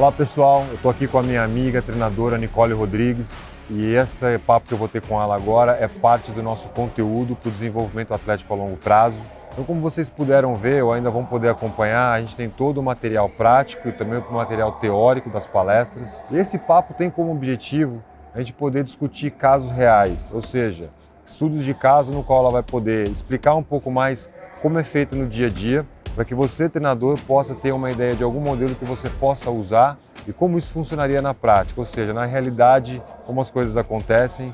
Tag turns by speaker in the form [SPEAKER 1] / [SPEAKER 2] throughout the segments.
[SPEAKER 1] Olá pessoal, eu estou aqui com a minha amiga treinadora Nicole Rodrigues e esse papo que eu vou ter com ela agora é parte do nosso conteúdo para o desenvolvimento atlético a longo prazo. Então, como vocês puderam ver ou ainda vão poder acompanhar, a gente tem todo o material prático e também o material teórico das palestras. E esse papo tem como objetivo a gente poder discutir casos reais, ou seja, estudos de caso no qual ela vai poder explicar um pouco mais como é feito no dia a dia, para que você, treinador, possa ter uma ideia de algum modelo que você possa usar e como isso funcionaria na prática, ou seja, na realidade, como as coisas acontecem,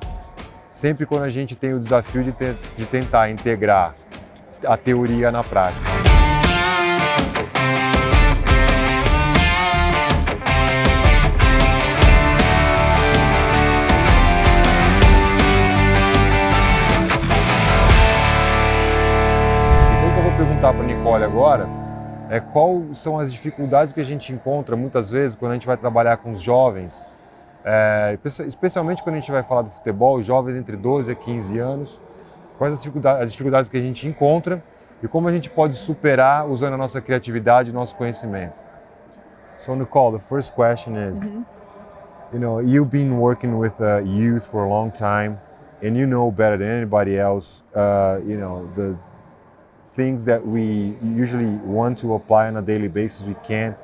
[SPEAKER 1] sempre quando a gente tem o desafio de tentar integrar a teoria na prática. Perguntar para a Nicole agora quais são as dificuldades que a gente encontra muitas vezes quando a gente vai trabalhar com os jovens, especialmente quando a gente vai falar do futebol, jovens entre 12 a 15 anos, quais as dificuldades que a gente encontra e como a gente pode superar usando a nossa criatividade e nosso conhecimento. So Nicole, the first question is, you've been working with youth for a long time and you know better than anybody else, the things that we usually want to apply on a daily basis, we can't,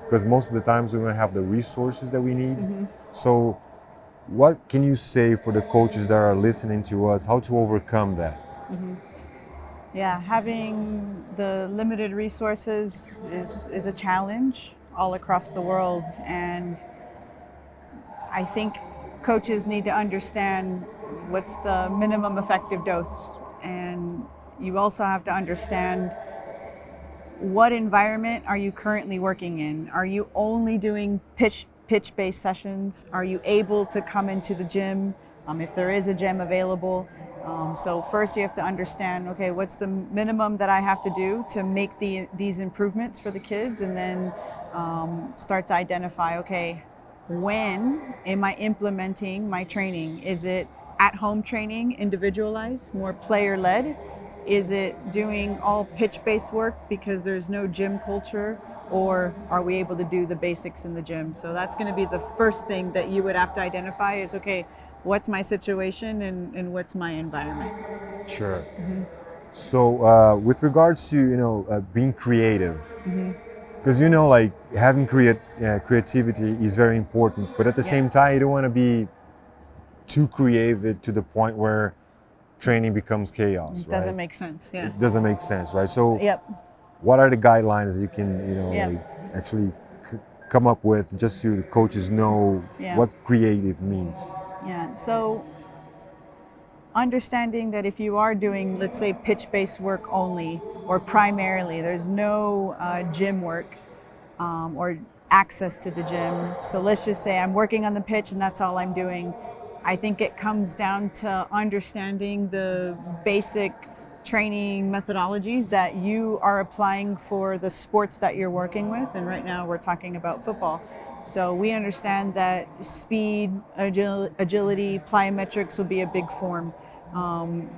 [SPEAKER 1] because most of the times we don't have the resources that we need. So what can you say for the coaches that are listening to us, how to overcome that?
[SPEAKER 2] Yeah, having the limited resources is a challenge all across the world, and I think coaches need to understand what's the minimum effective dose, and you also have to understand what environment are you currently working in. Are you only doing pitch-based sessions? Are you able to come into the gym if there is a gym available? So first you have to understand, okay, what's the minimum that I have to do to make these improvements for the kids, and then start to identify, okay, when am I implementing my training? Is it at-home training, individualized, more player-led? Is it doing all pitch-based work because there's no gym culture, or are we able to do the basics in the gym? So that's going to be the first thing that you would have to identify is, okay, what's my situation and what's my environment?
[SPEAKER 1] Sure. So with regards to being creative, because like having creativity is very important, but at the same time you don't want to be too creative to the point where training becomes chaos.
[SPEAKER 2] It doesn't make sense. Yeah.
[SPEAKER 1] It doesn't make sense, right? So
[SPEAKER 2] Yep.
[SPEAKER 1] what are the guidelines that you can actually come up with just so the coaches know what creative means?
[SPEAKER 2] Yeah. So understanding that if you are doing, let's say, pitch-based work only or primarily, there's no gym work or access to the gym. So let's just say I'm working on the pitch and that's all I'm doing. I think it comes down to understanding the basic training methodologies that you are applying for the sports that you're working with. And right now we're talking about football. So we understand that speed, agility, plyometrics will be a big form.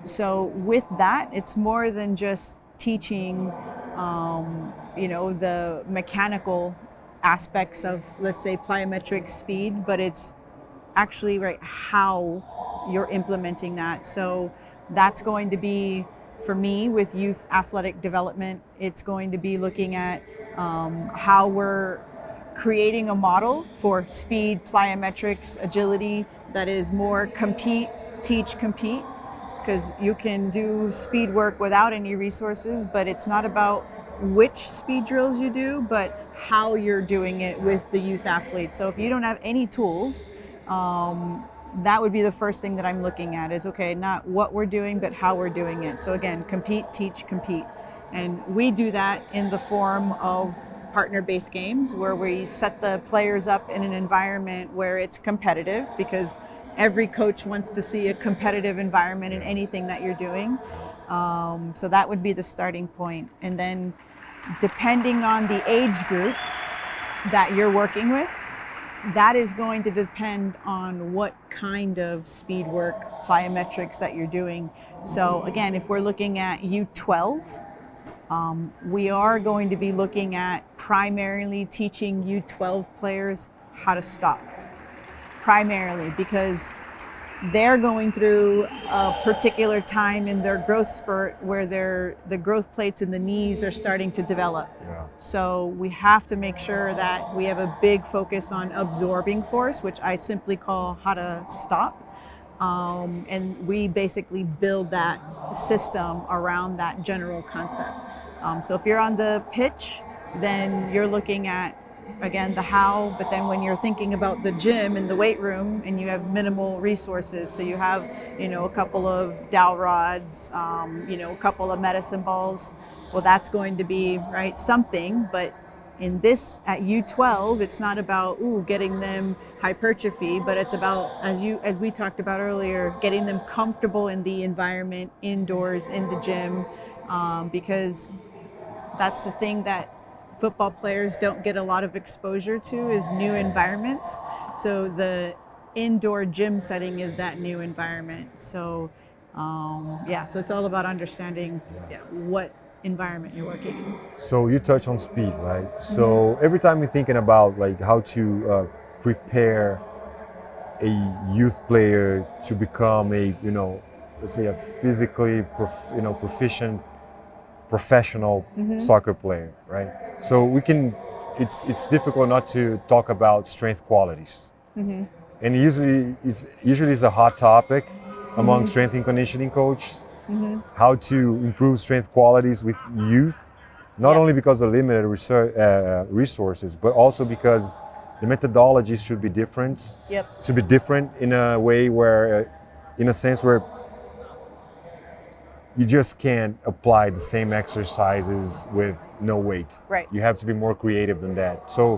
[SPEAKER 2] So with that, it's more than just teaching, the mechanical aspects of, let's say, plyometric speed, but it's actually how you're implementing that. So that's going to be, for me, with youth athletic development, it's going to be looking at how we're creating a model for speed, plyometrics, agility that is more compete, teach, compete, because you can do speed work without any resources, but it's not about which speed drills you do, but how you're doing it with the youth athletes. So if you don't have any tools, that would be the first thing that I'm looking at is, okay, not what we're doing, but how we're doing it. So again, compete, teach, compete. And we do that in the form of partner-based games where we set the players up in an environment where it's competitive, because every coach wants to see a competitive environment in anything that you're doing. So that would be the starting point. And then depending on the age group that you're working with, that is going to depend on what kind of speed work, plyometrics that you're doing. So again, if we're looking at U12, We are going to be looking at primarily teaching U12 players how to stop, primarily because they're going through a particular time in their growth spurt where the growth plates in the knees are starting to develop.
[SPEAKER 1] Yeah.
[SPEAKER 2] So we have to make sure that we have a big focus on absorbing force, which I simply call how to stop. And we basically build that system around that general concept. So if you're on the pitch, then you're looking at, again, the how, but then when you're thinking about the gym and the weight room and you have minimal resources, so you have, a couple of dowel rods, a couple of medicine balls, well, that's going to be, right, something, but in this at U12, it's not about getting them hypertrophy, but it's about, as we talked about earlier, getting them comfortable in the environment, indoors, in the gym, because that's the thing that football players don't get a lot of exposure to is new environments. So the indoor gym setting is that new environment. So so it's all about understanding what environment you're working in.
[SPEAKER 1] So you touch on speed, right? So every time you're thinking about like how to prepare a youth player to become a, let's say a physically, proficient professional soccer player, right? So it's difficult not to talk about strength qualities. And usually it's a hot topic among strength and conditioning coaches, how to improve strength qualities with youth, not only because of limited resources, but also because the methodologies should be different.
[SPEAKER 2] Yep.
[SPEAKER 1] Should be different in a way where, in a sense where you just can't apply the same exercises with no weight.
[SPEAKER 2] Right.
[SPEAKER 1] You have to be more creative than that. So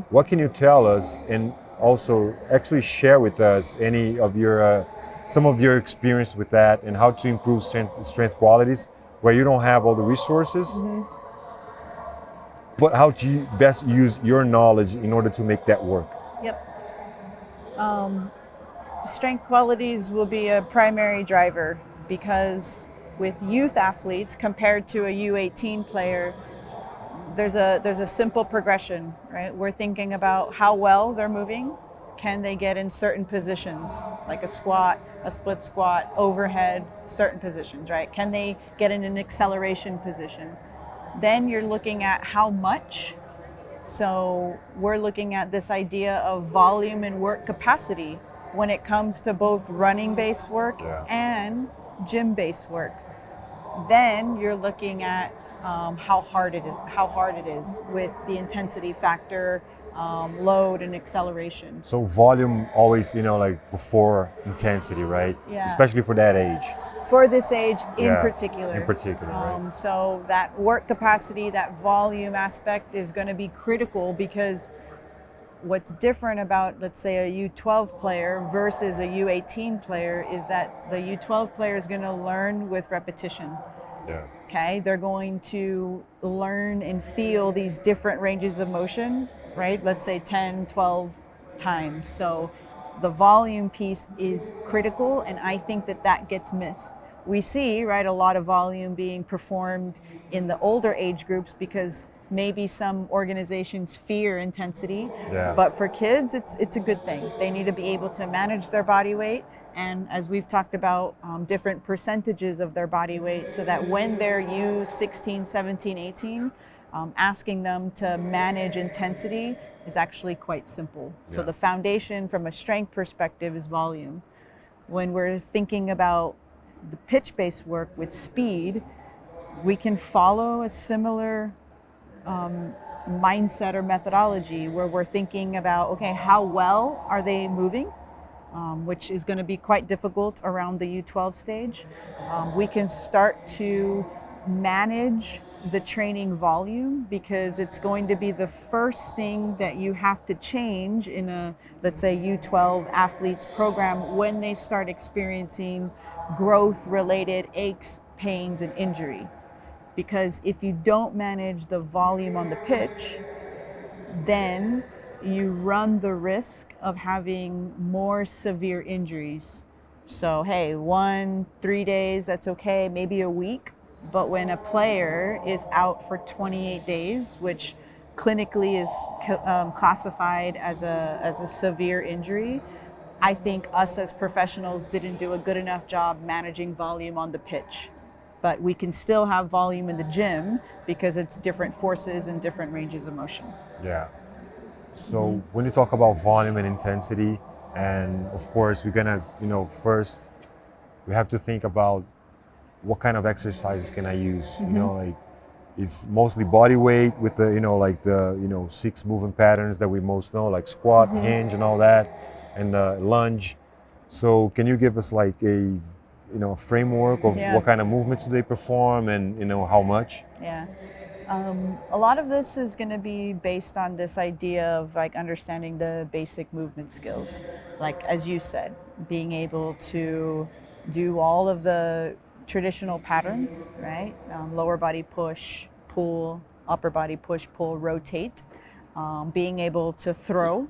[SPEAKER 1] what can you tell us, and also actually share with us any of your some of your experience with that and how to improve strength qualities where you don't have all the resources, but how to best use your knowledge in order to make that work?
[SPEAKER 2] Yep. Strength qualities will be a primary driver because with youth athletes compared to a U18 player, there's a simple progression, right? We're thinking about how well they're moving. Can they get in certain positions, like a squat, a split squat, overhead, certain positions, right? Can they get in an acceleration position? Then you're looking at how much. So we're looking at this idea of volume and work capacity when it comes to both running-based work and gym-based work. Then you're looking at how hard it is with the intensity factor, load and acceleration.
[SPEAKER 1] So volume always, like before intensity, right?
[SPEAKER 2] Yeah.
[SPEAKER 1] Especially for that age.
[SPEAKER 2] For this age in particular.
[SPEAKER 1] In particular, right.
[SPEAKER 2] So that work capacity, that volume aspect is going to be critical because what's different about, let's say, a U12 player versus a U18 player is that the U12 player is going to learn with repetition.
[SPEAKER 1] Yeah.
[SPEAKER 2] Okay, they're going to learn and feel these different ranges of motion, right? Let's say 10, 12 times. So the volume piece is critical, and I think that gets missed. We see, right, a lot of volume being performed in the older age groups because maybe some organizations fear intensity, but for kids, it's a good thing. They need to be able to manage their body weight, and as we've talked about, different percentages of their body weight, so that when they're U16, 17, 18, asking them to manage intensity is actually quite simple. So the foundation from a strength perspective is volume. When we're thinking about the pitch-based work with speed, we can follow a similar mindset or methodology where we're thinking about, okay, how well are they moving? Which is going to be quite difficult around the U12 stage. We can start to manage the training volume because it's going to be the first thing that you have to change in a, let's say, U12 athletes program when they start experiencing growth-related aches, pains, and injury. Because if you don't manage the volume on the pitch, then you run the risk of having more severe injuries. So, hey, 1, 3 days, that's okay, maybe a week. But when a player is out for 28 days, which clinically is classified as a severe injury, I think us as professionals didn't do a good enough job managing volume on the pitch. But we can still have volume in the gym because it's different forces and different ranges of motion.
[SPEAKER 1] Yeah. So when you talk about volume and intensity, and of course we're gonna, first we have to think about what kind of exercises can I use. Like it's mostly body weight with the, like the, 6 movement patterns that we most know, like squat, hinge, and all that, and lunge. So can you give us like a, framework of
[SPEAKER 2] Yeah.
[SPEAKER 1] what kind of movements do they perform, and how much?
[SPEAKER 2] Yeah. A lot of this is going to be based on this idea of like understanding the basic movement skills. Like, as you said, being able to do all of the traditional patterns, right? Lower body push, pull, upper body push, pull, rotate. Being able to throw,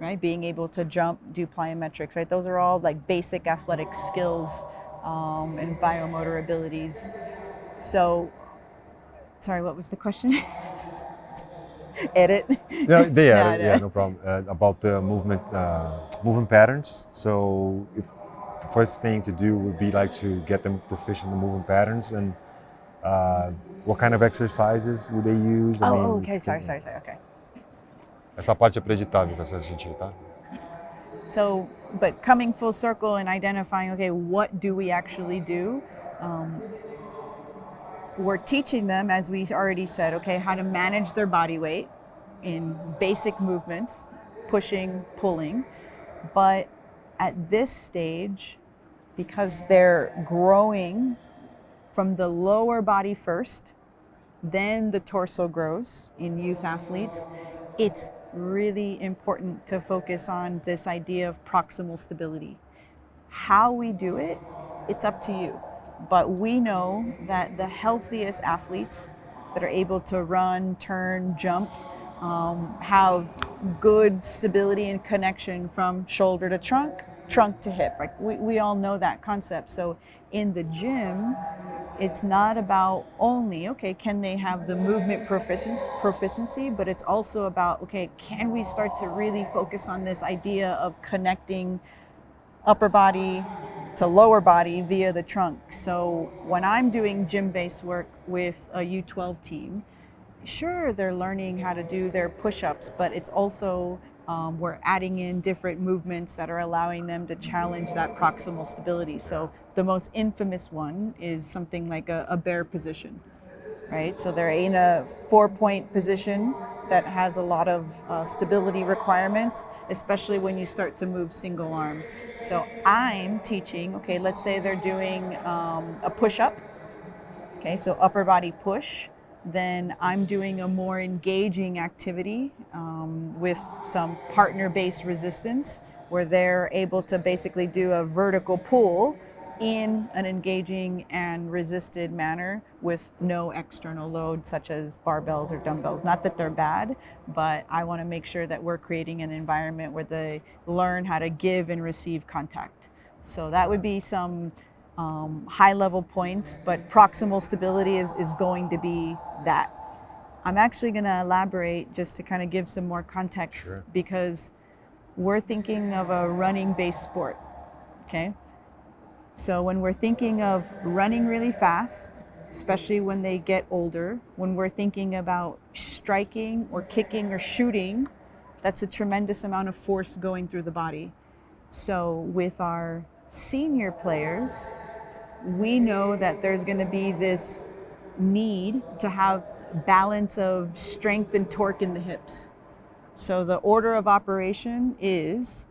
[SPEAKER 2] right? Being able to jump, do plyometrics, right? Those are all like basic athletic skills and biomotor abilities. So, sorry, what was the question? Edit.
[SPEAKER 1] No problem. About the movement patterns. So if the first thing to do would be like to get them proficient in movement patterns, and what kind of exercises would they use?
[SPEAKER 2] Okay. Sorry. Okay.
[SPEAKER 1] Essa parte é para editar, viu, essa gente, tá?
[SPEAKER 2] So, but coming full circle and identifying, okay, what do we actually do? We're teaching them, as we already said, okay, how to manage their body weight in basic movements, pushing, pulling. But at this stage, because they're growing from the lower body first, then the torso grows in youth athletes, it's really important to focus on this idea of proximal stability. How we do it, it's up to you. But we know that the healthiest athletes that are able to run, turn, jump, have good stability and connection from shoulder to trunk, trunk to hip. Like we all know that concept. So in the gym, it's not about only, okay, can they have the movement proficiency, but it's also about, okay, can we start to really focus on this idea of connecting upper body to lower body via the trunk. So when I'm doing gym-based work with a U12 team, sure, they're learning how to do their push-ups, but it's also we're adding in different movements that are allowing them to challenge that proximal stability. So the most infamous one is something like a bear position, right? So they're in a 4-point position that has a lot of stability requirements, especially when you start to move single arm. So I'm teaching, okay, let's say they're doing a push-up, okay, so upper body push. Then I'm doing a more engaging activity with some partner-based resistance, where they're able to basically do a vertical pull in an engaging and resisted manner with no external load, such as barbells or dumbbells. Not that they're bad, but I want to make sure that we're creating an environment where they learn how to give and receive contact. So that would be some high-level points, but proximal stability is going to be that. I'm actually going to elaborate just to kind of give some more context.
[SPEAKER 1] Sure.
[SPEAKER 2] Because we're thinking of a running-based sport, okay? So when we're thinking of running really fast, especially when they get older, when we're thinking about striking or kicking or shooting, that's a tremendous amount of force going through the body. So with our senior players, we know that there's going to be this need to have balance of strength and torque in the hips. So the order of operation is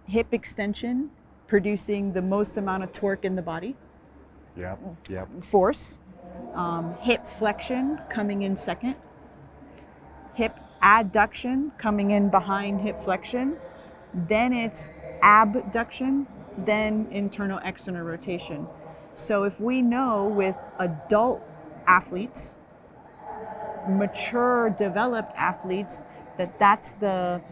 [SPEAKER 2] hip extension, producing the most amount of torque in the body.
[SPEAKER 1] Yep.
[SPEAKER 2] Force. Hip flexion coming in second. Hip adduction coming in behind hip flexion. Then it's abduction, then internal external rotation. So if we know with adult athletes, mature developed athletes, that that's the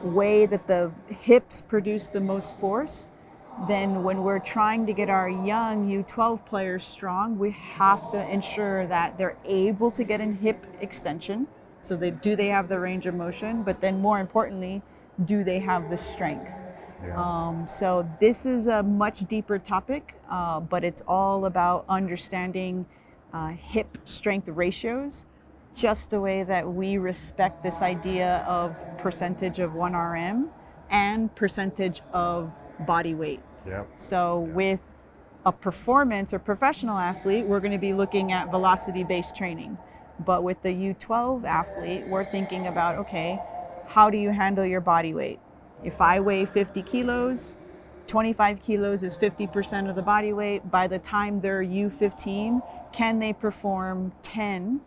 [SPEAKER 2] way that the hips produce the most force, then when we're trying to get our young U12 players strong, we have to ensure that they're able to get in hip extension. So they have the range of motion, but then more importantly, do they have the strength?
[SPEAKER 1] Yeah.
[SPEAKER 2] So this is a much deeper topic, but it's all about understanding hip strength ratios, just the way that we respect this idea of percentage of 1RM and percentage of body weight.
[SPEAKER 1] Yep.
[SPEAKER 2] So with a performance or professional athlete, we're going to be looking at velocity-based training. But with the U12 athlete, we're thinking about, okay, how do you handle your body weight? If I weigh 50 kilos, 25 kilos is 50% of the body weight. By the time they're U15, can they perform 10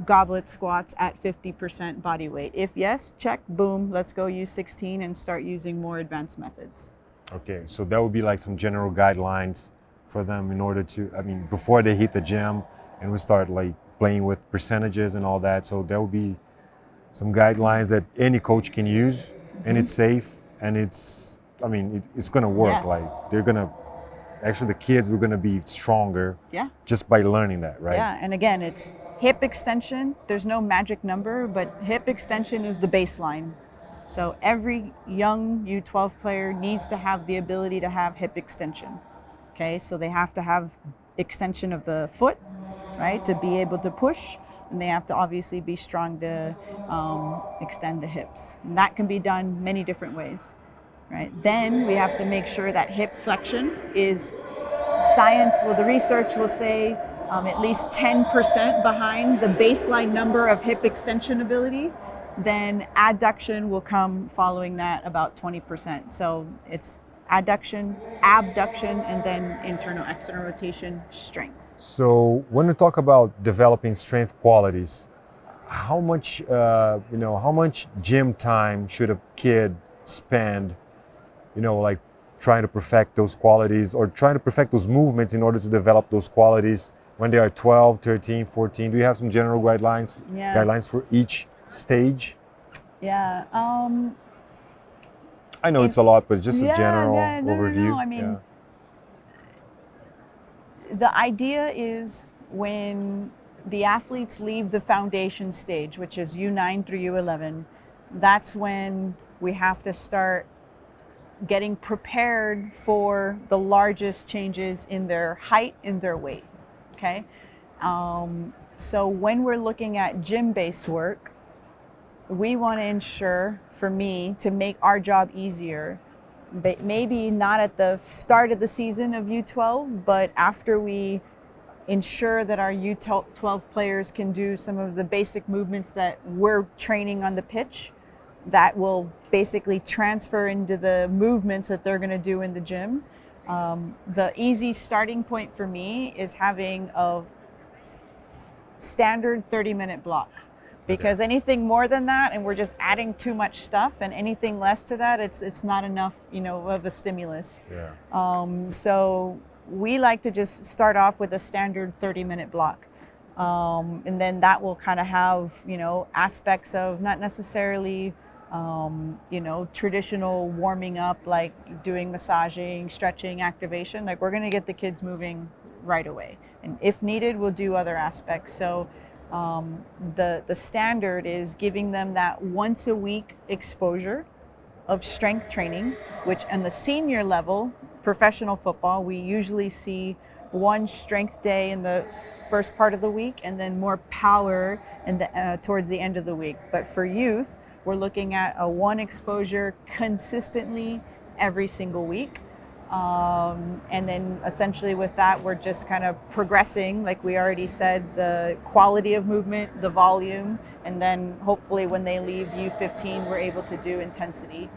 [SPEAKER 2] goblet squats at 50% body weight? If yes, check, boom, let's go U16 and start using more advanced methods.
[SPEAKER 1] Okay, so that would be like some general guidelines for them in order to, before they hit the gym and we start like playing with percentages and all that. So there will be some guidelines that any coach can use, and it's safe, and it's going to work.
[SPEAKER 2] Yeah.
[SPEAKER 1] Like the kids are going to be stronger just by learning that, right?
[SPEAKER 2] Yeah, and again, it's hip extension. There's no magic number, but hip extension is the baseline. So every young U12 player needs to have the ability to have hip extension. Okay, so they have to have extension of the foot, right, to be able to push, and they have to obviously be strong to extend the hips. And that can be done many different ways, right? Then we have to make sure that hip flexion is the research will say at least 10% behind the baseline number of hip extension ability. Then adduction will come following that about 20%. So it's adduction, abduction, and then internal external rotation strength.
[SPEAKER 1] So when we talk about developing strength qualities, how much gym time should a kid spend, like trying to perfect those qualities or trying to perfect those movements in order to develop those qualities when they are 12, 13, 14? Do you have some general guidelines for each stage?
[SPEAKER 2] Yeah.
[SPEAKER 1] I know it's a lot, but just a general overview.
[SPEAKER 2] No. I mean, the idea is when the athletes leave the foundation stage, which is U9 through U11, that's when we have to start getting prepared for the largest changes in their height and their weight. Okay. So when we're looking at gym-based work, we want to ensure, for me, to make our job easier, but maybe not at the start of the season of U12, but after we ensure that our U12 players can do some of the basic movements that we're training on the pitch, that will basically transfer into the movements that they're going to do in the gym. The easy starting point for me is having a standard 30-minute block. Because anything more than that, and we're just adding too much stuff, and anything less to that, it's not enough, of a stimulus.
[SPEAKER 1] Yeah.
[SPEAKER 2] So we like to just start off with a standard 30-minute block, and then that will kind of have, aspects of not necessarily, traditional warming up, like doing massaging, stretching, activation. Like we're going to get the kids moving right away, and if needed, we'll do other aspects. So. The standard is giving them that once a week exposure of strength training, which on the senior level, professional football, we usually see one strength day in the first part of the week and then more power towards the end of the week. But for youth, we're looking at a one exposure consistently every single week. And then essentially with that, we're just kind of progressing, like we already said, the quality of movement, the volume, and then hopefully when they leave U15, we're able to do intensity.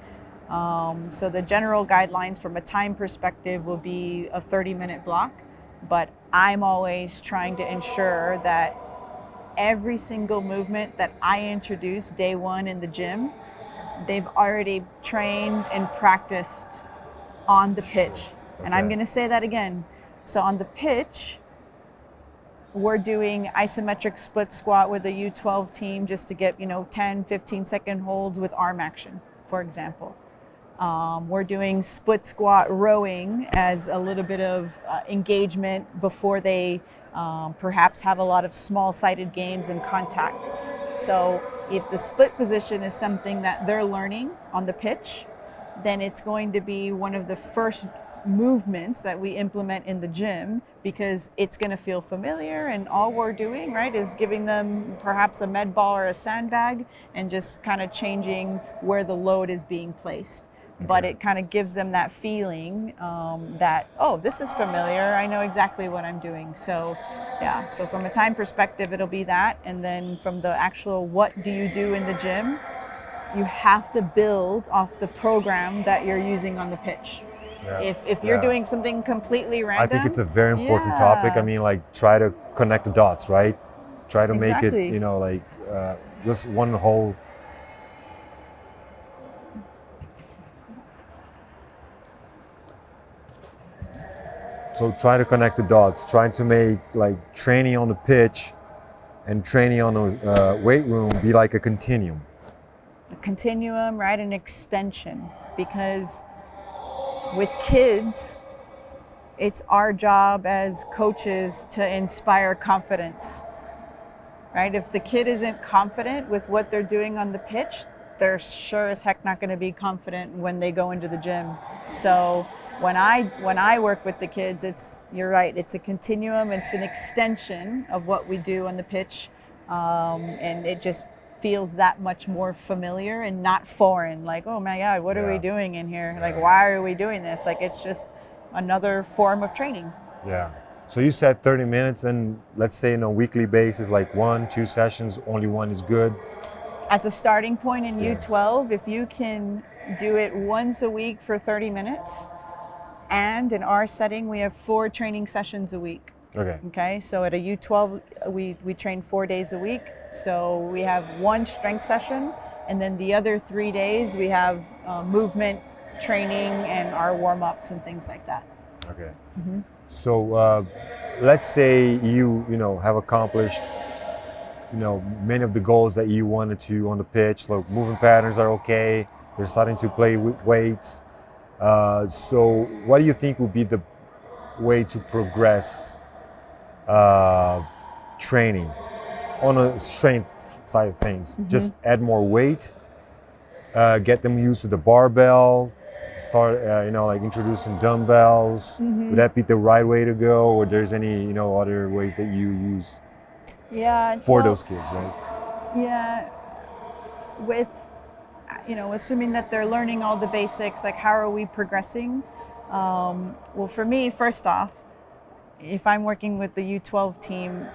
[SPEAKER 2] So the general guidelines from a time perspective will be a 30-minute block, but I'm always trying to ensure that every single movement that I introduce day one in the gym, they've already trained and practiced on the pitch. Okay. And I'm going to say that again. So on the pitch, we're doing isometric split squat with the U12 team just to get, 10, 15-second holds with arm action, for example. We're doing split squat rowing as a little bit of engagement before they perhaps have a lot of small-sided games and contact. So if the split position is something that they're learning on the pitch, then it's going to be one of the first movements that we implement in the gym, because it's going to feel familiar, and all we're doing, right, is giving them perhaps a med ball or a sandbag and just kind of changing where the load is being placed. But it kind of gives them that feeling that, oh, this is familiar, I know exactly what I'm doing. So yeah, so from a time perspective, it'll be that. And then from the actual what do you do in the gym, you have to build off the program that you're using on the pitch.
[SPEAKER 1] Yeah.
[SPEAKER 2] If you're doing something completely random,
[SPEAKER 1] I think it's a very important topic. I mean, like, try to connect the dots, right? Try to make it,
[SPEAKER 2] Exactly.
[SPEAKER 1] like just one whole. So try to connect the dots. Try to make like training on the pitch and training on the weight room be like a continuum.
[SPEAKER 2] A continuum, right? An extension. Because with kids, it's our job as coaches to inspire confidence, right? If the kid isn't confident with what they're doing on the pitch, they're sure as heck not going to be confident when they go into the gym. So when I work with the kids, you're right, it's a continuum, it's an extension of what we do on the pitch, and it just feels that much more familiar and not foreign. Like, oh my God, what are we doing in here? Like, why are we doing this? Like, it's just another form of training.
[SPEAKER 1] Yeah. So you said 30 minutes, and let's say on a weekly basis, like 1-2 sessions, only one is good.
[SPEAKER 2] As a starting point in U12, if you can do it once a week for 30 minutes, and in our setting, we have 4 training sessions a week. Okay. So at a U12, we train 4 days a week. So we have 1 strength session, and then the other 3 days we have movement training and our warm-ups and things like that.
[SPEAKER 1] Okay. So let's say you have accomplished many of the goals that you wanted to on the pitch. Like, moving patterns are okay. They're starting to play with weights. So what do you think would be the way to progress training on a strength side of things? Just add more weight, get them used to the barbell, start like introducing dumbbells. Would that be the right way to go, or there's any other ways that you use for those kids, right?
[SPEAKER 2] Yeah, with assuming that they're learning all the basics, like how are we progressing? Well, for me, first off, if I'm working with the U12 team,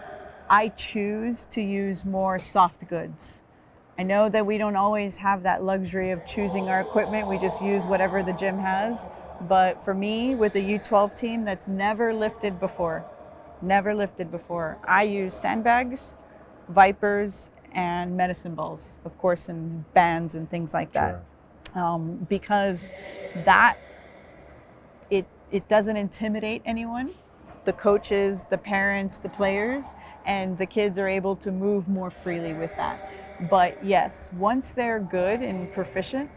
[SPEAKER 2] I choose to use more soft goods. I know that we don't always have that luxury of choosing our equipment. We just use whatever the gym has. But for me, with the U12 team that's never lifted before, I use sandbags, vipers, and medicine balls, of course, and bands and things like that. Because that, it doesn't intimidate anyone. The coaches, the parents, the players, and the kids are able to move more freely with that. But yes, once they're good and proficient,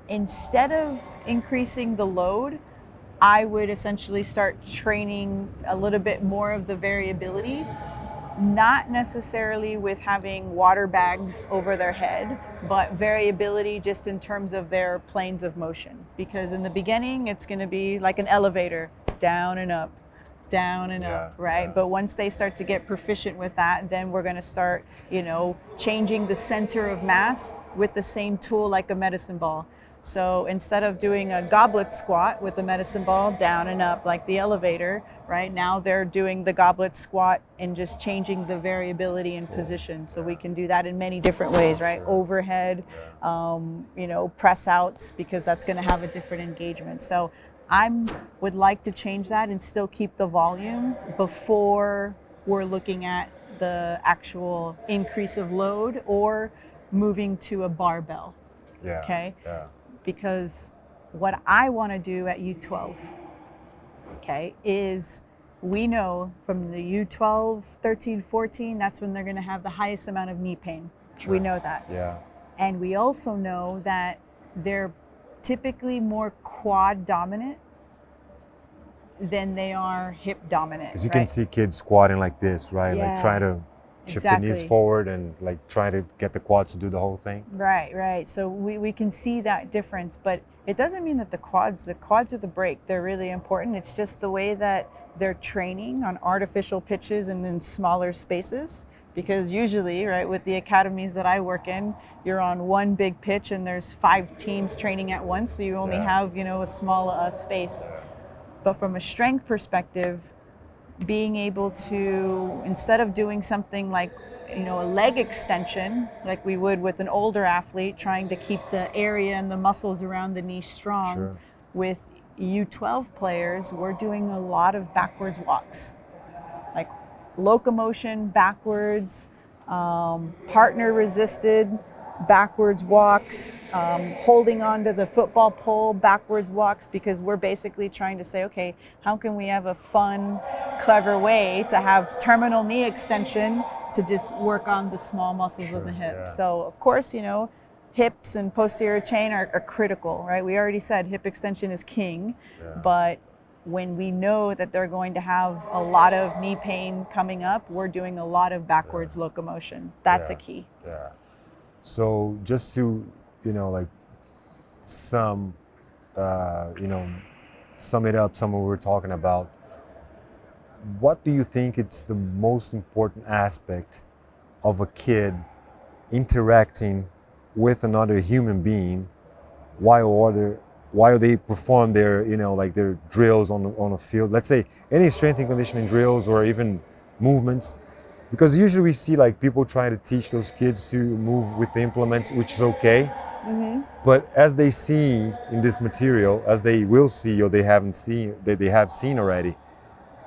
[SPEAKER 2] instead of increasing the load, I would essentially start training a little bit more of the variability, not necessarily with having water bags over their head, but variability just in terms of their planes of motion. Because in the beginning, it's going to be like an elevator, down and up, right? But once they start to get proficient with that, then we're going to start, changing the center of mass with the same tool like a medicine ball. So instead of doing a goblet squat with the medicine ball down and up like the elevator, right, now they're doing the goblet squat and just changing the variability in position. So we can do that in many different ways, right? Overhead, press outs, because that's going to have a different engagement. So I would like to change that and still keep the volume before we're looking at the actual increase of load or moving to a barbell. Okay? Because what I want to do at U12, is we know from the U12, 13, 14, that's when they're going to have the highest amount of knee pain. We know that. And we also know that they're typically more quad dominant than they are hip dominant.
[SPEAKER 1] Because you
[SPEAKER 2] right?
[SPEAKER 1] can see kids squatting like this, right?
[SPEAKER 2] Yeah,
[SPEAKER 1] Like try to shift the knees
[SPEAKER 2] exactly.
[SPEAKER 1] forward and like try to get the quads to do the whole thing.
[SPEAKER 2] Right. So we can see that difference, but it doesn't mean that the quads are the break. They're really important. It's just the way that they're training on artificial pitches and in smaller spaces. Because usually, right, with the academies that I work in, you're on one big pitch and there's 5 teams training at once, so you only have, a small space. But from a strength perspective, being able to, instead of doing something like, a leg extension, like we would with an older athlete, trying to keep the area and the muscles around the knee strong,
[SPEAKER 1] Sure.
[SPEAKER 2] with U12 players, we're doing a lot of backwards walks, like locomotion backwards, partner resisted backwards walks, holding onto the football pole backwards walks, because we're basically trying to say, okay, how can we have a fun, clever way to have terminal knee extension to just work on the small muscles of the hip.
[SPEAKER 1] yeah.
[SPEAKER 2] So of course, hips and posterior chain are critical, right? We already said hip extension is king, but when we know that they're going to have a lot of knee pain coming up, we're doing a lot of backwards locomotion. That's a key.
[SPEAKER 1] Yeah. So just to, like sum it up, some of what we're talking about, what do you think it's the most important aspect of a kid interacting with another human being while they perform their, their drills on a field? Let's say any strength and conditioning drills or even movements. Because usually we see like people trying to teach those kids to move with the implements, which is okay.
[SPEAKER 2] Mm-hmm.
[SPEAKER 1] But as they see in this material, as they will see or they have seen already,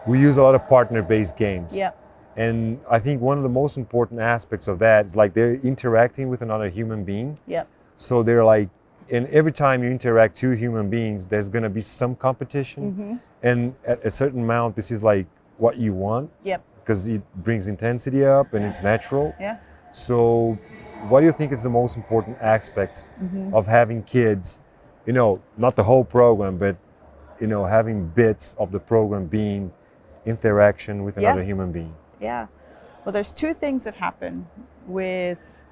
[SPEAKER 1] we use a lot of partner-based games.
[SPEAKER 2] Yeah.
[SPEAKER 1] And I think one of the most important aspects of that is like they're interacting with another human being.
[SPEAKER 2] Yeah.
[SPEAKER 1] So they're like, and every time you interact two human beings, there's gonna be some competition.
[SPEAKER 2] Mm-hmm.
[SPEAKER 1] And at a certain amount, this is like what you want.
[SPEAKER 2] Yep.
[SPEAKER 1] Because it brings intensity up and it's natural.
[SPEAKER 2] Yeah.
[SPEAKER 1] So what do you think is the most important aspect of having kids, not the whole program, but, having bits of the program being interaction with another human being?
[SPEAKER 2] Yeah. Well, there's 2 things that happen with,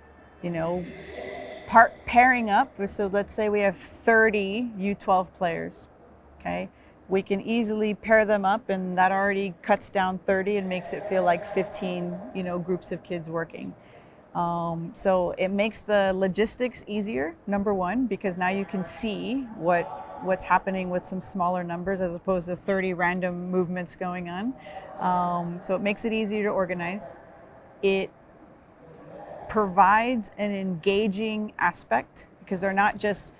[SPEAKER 2] pairing up. So let's say we have 30 U12 players, okay? We can easily pair them up, and that already cuts down 30 and makes it feel like 15, groups of kids working. So it makes the logistics easier, number one, because now you can see what's happening with some smaller numbers as opposed to 30 random movements going on. So it makes it easier to organize. It provides an engaging aspect, because they're not just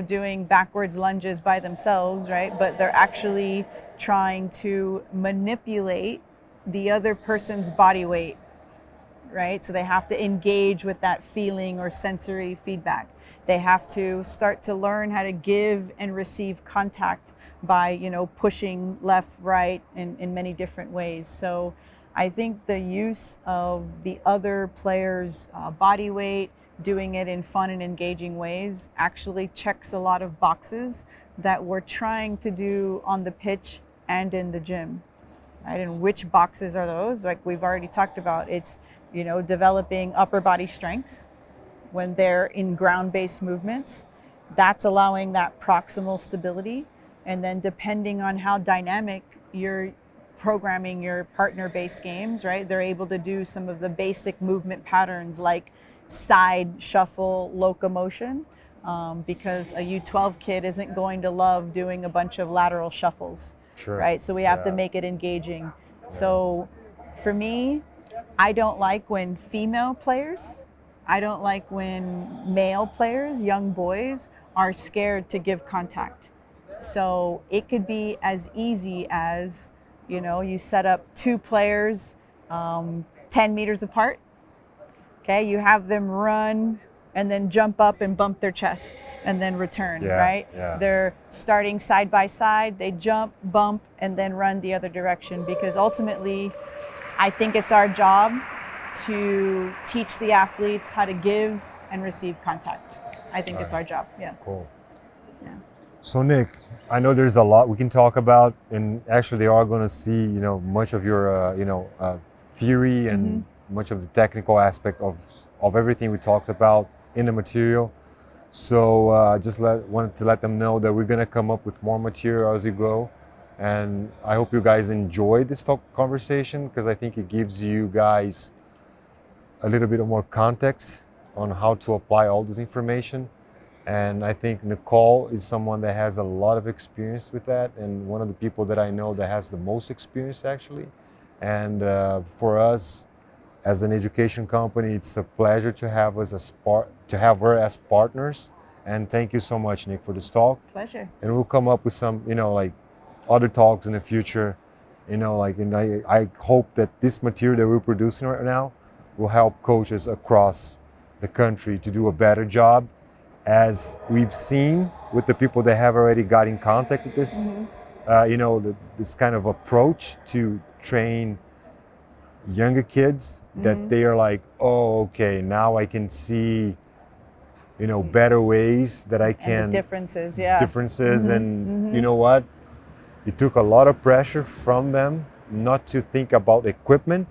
[SPEAKER 2] doing backwards lunges by themselves, right? But they're actually trying to manipulate the other person's body weight, right? So they have to engage with that feeling or sensory feedback. They have to start to learn how to give and receive contact by, pushing left, right, in many different ways. So I think the use of the other player's body weight, doing it in fun and engaging ways, actually checks a lot of boxes that we're trying to do on the pitch and in the gym, right? And which boxes are those? Like we've already talked about, it's, developing upper body strength when they're in ground-based movements. That's allowing that proximal stability. And then depending on how dynamic you're programming your partner-based games, right? They're able to do some of the basic movement patterns like side shuffle locomotion, because a U12 kid isn't going to love doing a bunch of lateral shuffles, right? So we have to make it engaging. So for me, I don't like when male players, young boys, are scared to give contact. So it could be as easy as, you set up 2 players 10 meters apart. Okay, you have them run and then jump up and bump their chest and then return, right? Yeah. They're starting side by side, they jump, bump, and then run the other direction, because ultimately, I think it's our job to teach the athletes how to give and receive contact. I think it's our job, yeah.
[SPEAKER 1] Cool.
[SPEAKER 2] Yeah.
[SPEAKER 1] So Nick, I know there's a lot we can talk about, and actually they are going to see, much of your, theory and much of the technical aspect of everything we talked about in the material. So wanted to let them know that we're going to come up with more material as we go. And I hope you guys enjoyed this conversation, because I think it gives you guys a little bit of more context on how to apply all this information. And I think Nicole is someone that has a lot of experience with that, and one of the people that I know that has the most experience actually. And for us as an education company, it's a pleasure to have her as partners. And thank you so much, Nick, for this talk.
[SPEAKER 2] Pleasure.
[SPEAKER 1] And we'll come up with some, other talks in the future. And I hope that this material that we're producing right now will help coaches across the country to do a better job, as we've seen with the people that have already got in contact with this, this kind of approach to train younger kids, that they are like, oh, okay, now I can see, better ways that I can.
[SPEAKER 2] And the differences, yeah.
[SPEAKER 1] And you know what? It took a lot of pressure from them not to think about equipment,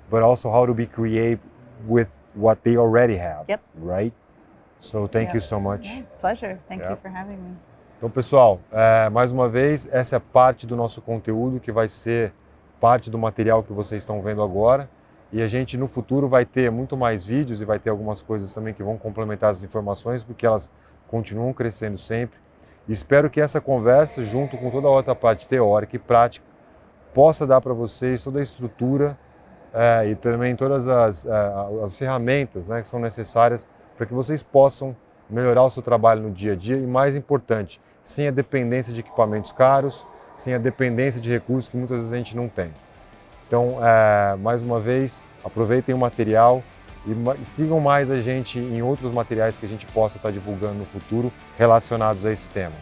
[SPEAKER 1] but also how to be creative with what they already have.
[SPEAKER 2] Yep.
[SPEAKER 1] Right? So thank you so much.
[SPEAKER 2] Yeah, pleasure. Thank you for having me.
[SPEAKER 1] Então, pessoal, mais uma vez, essa é parte do nosso conteúdo que vai ser parte do material que vocês estão vendo agora. E a gente, no futuro, vai ter muito mais vídeos e vai ter algumas coisas também que vão complementar as informações, porque elas continuam crescendo sempre. E espero que essa conversa, junto com toda a outra parte teórica e prática, possa dar para vocês toda a estrutura e também todas as ferramentas, né, que são necessárias para que vocês possam melhorar o seu trabalho no dia a dia e, mais importante, sem a dependência de equipamentos caros, sem a dependência de recursos que muitas vezes a gente não tem. Então, mais uma vez, aproveitem o material e sigam mais a gente em outros materiais que a gente possa estar divulgando no futuro relacionados a esse tema.